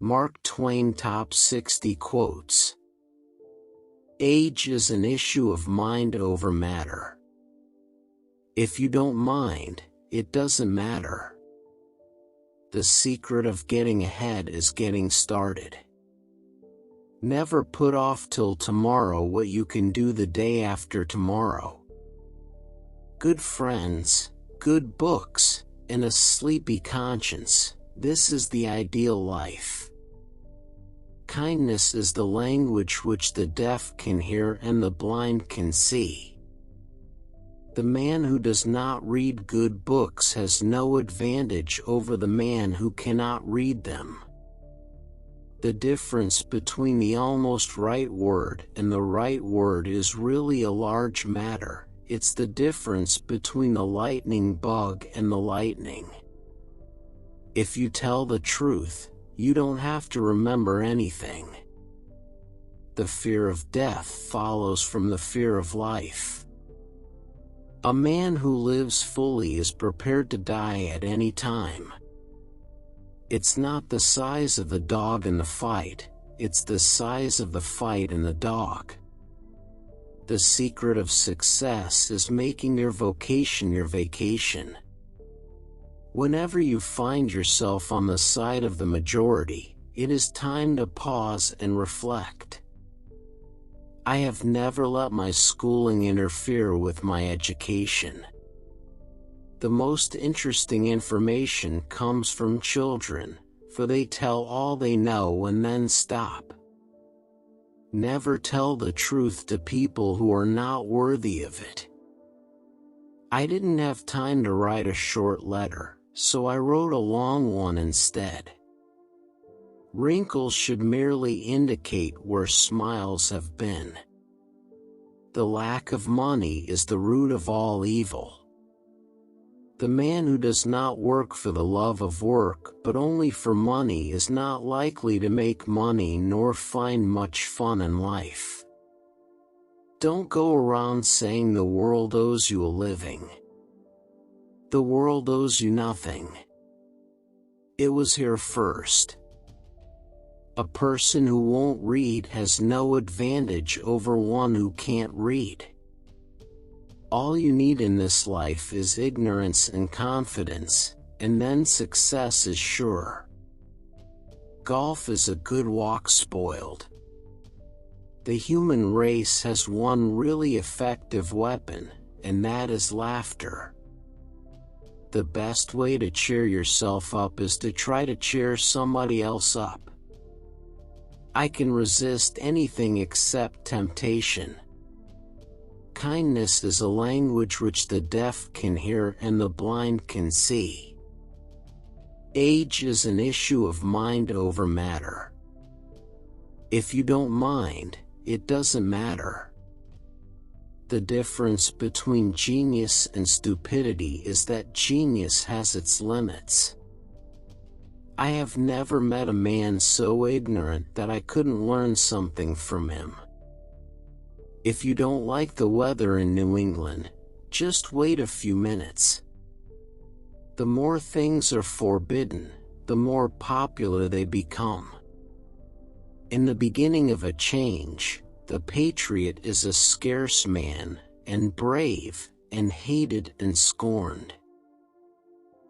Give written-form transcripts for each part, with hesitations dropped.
Mark Twain Top 60 Quotes. Age is an issue of mind over matter. If you don't mind, it doesn't matter. The secret of getting ahead is getting started. Never put off till tomorrow what you can do the day after tomorrow. Good friends, good books, and a sleepy conscience, this is the ideal life. Kindness is the language which the deaf can hear and the blind can see. The man who does not read good books has no advantage over the man who cannot read them. The difference between the almost right word and the right word is really a large matter. It's the difference between the lightning bug and the lightning. If you tell the truth, you don't have to remember anything. The fear of death follows from the fear of life. A man who lives fully is prepared to die at any time. It's not the size of the dog in the fight, it's the size of the fight in the dog. The secret of success is making your vocation your vacation. Whenever you find yourself on the side of the majority, it is time to pause and reflect. I have never let my schooling interfere with my education. The most interesting information comes from children, for they tell all they know and then stop. Never tell the truth to people who are not worthy of it. I didn't have time to write a short letter, so I wrote a long one instead. Wrinkles should merely indicate where smiles have been. The lack of money is the root of all evil. The man who does not work for the love of work but only for money is not likely to make money nor find much fun in life. Don't go around saying the world owes you a living. The world owes you nothing. It was here first. A person who won't read has no advantage over one who can't read. All you need in this life is ignorance and confidence, and then success is sure. Golf is a good walk spoiled. The human race has one really effective weapon, and that is laughter. The best way to cheer yourself up is to try to cheer somebody else up. I can resist anything except temptation. Kindness is a language which the deaf can hear and the blind can see. Age is an issue of mind over matter. If you don't mind, it doesn't matter. The difference between genius and stupidity is that genius has its limits. I have never met a man so ignorant that I couldn't learn something from him. If you don't like the weather in New England, just wait a few minutes. The more things are forbidden, the more popular they become. In the beginning of a change, the patriot is a scarce man, and brave, and hated and scorned.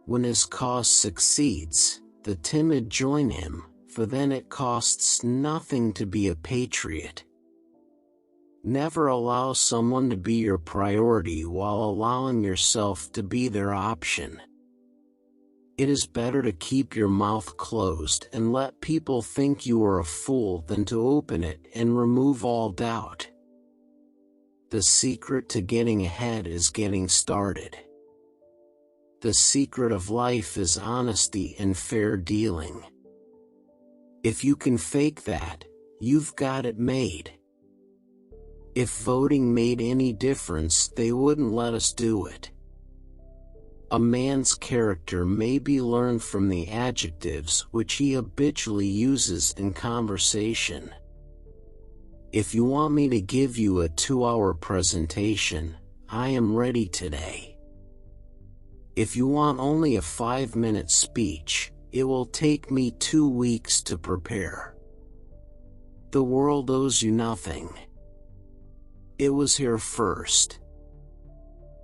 When his cause succeeds, the timid join him, for then it costs nothing to be a patriot. Never allow someone to be your priority while allowing yourself to be their option. It is better to keep your mouth closed and let people think you are a fool than to open it and remove all doubt. The secret to getting ahead is getting started. The secret of life is honesty and fair dealing. If you can fake that, you've got it made. If voting made any difference, they wouldn't let us do it. A man's character may be learned from the adjectives which he habitually uses in conversation. If you want me to give you a 2-hour presentation, I am ready today. If you want only a 5-minute speech, It will take me 2 weeks to prepare. The world owes you nothing. It was here first.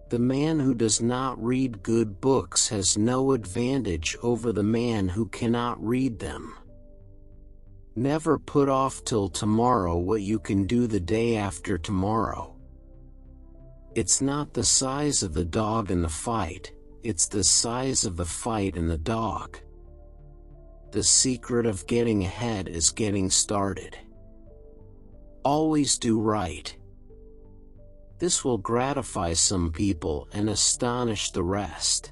The man who does not read good books has no advantage over the man who cannot read them. Never put off till tomorrow what you can do the day after tomorrow. It's not the size of the dog in the fight, it's the size of the fight in the dog. The secret of getting ahead is getting started. Always do right. This will gratify some people and astonish the rest.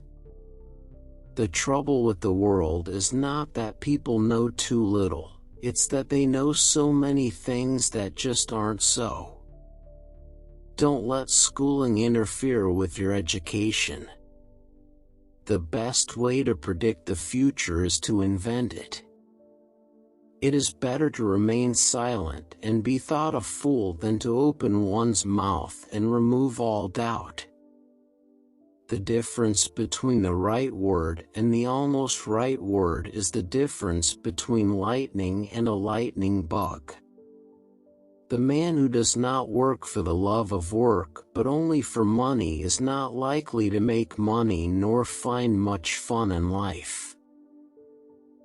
The trouble with the world is not that people know too little, it's that they know so many things that just aren't so. Don't let schooling interfere with your education. The best way to predict the future is to invent it. It is better to remain silent and be thought a fool than to open one's mouth and remove all doubt. The difference between the right word and the almost right word is the difference between lightning and a lightning bug. The man who does not work for the love of work but only for money is not likely to make money nor find much fun in life.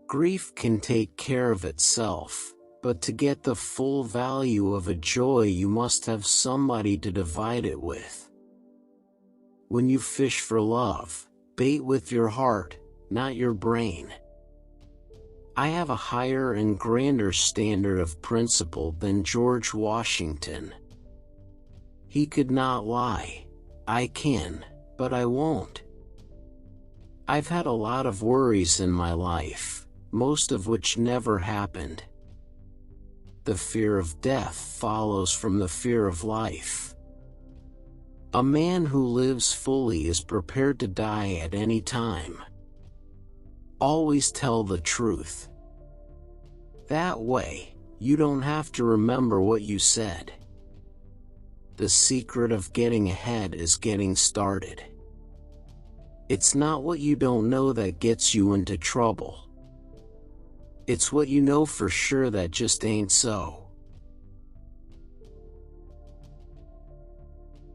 Grief can take care of itself, but to get the full value of a joy you must have somebody to divide it with. When you fish for love, bait with your heart, not your brain. I have a higher and grander standard of principle than George Washington. He could not lie. I can, but I won't. I've had a lot of worries in my life, most of which never happened. The fear of death follows from the fear of life. A man who lives fully is prepared to die at any time. Always tell the truth. That way, you don't have to remember what you said. The secret of getting ahead is getting started. It's not what you don't know that gets you into trouble. It's what you know for sure that just ain't so.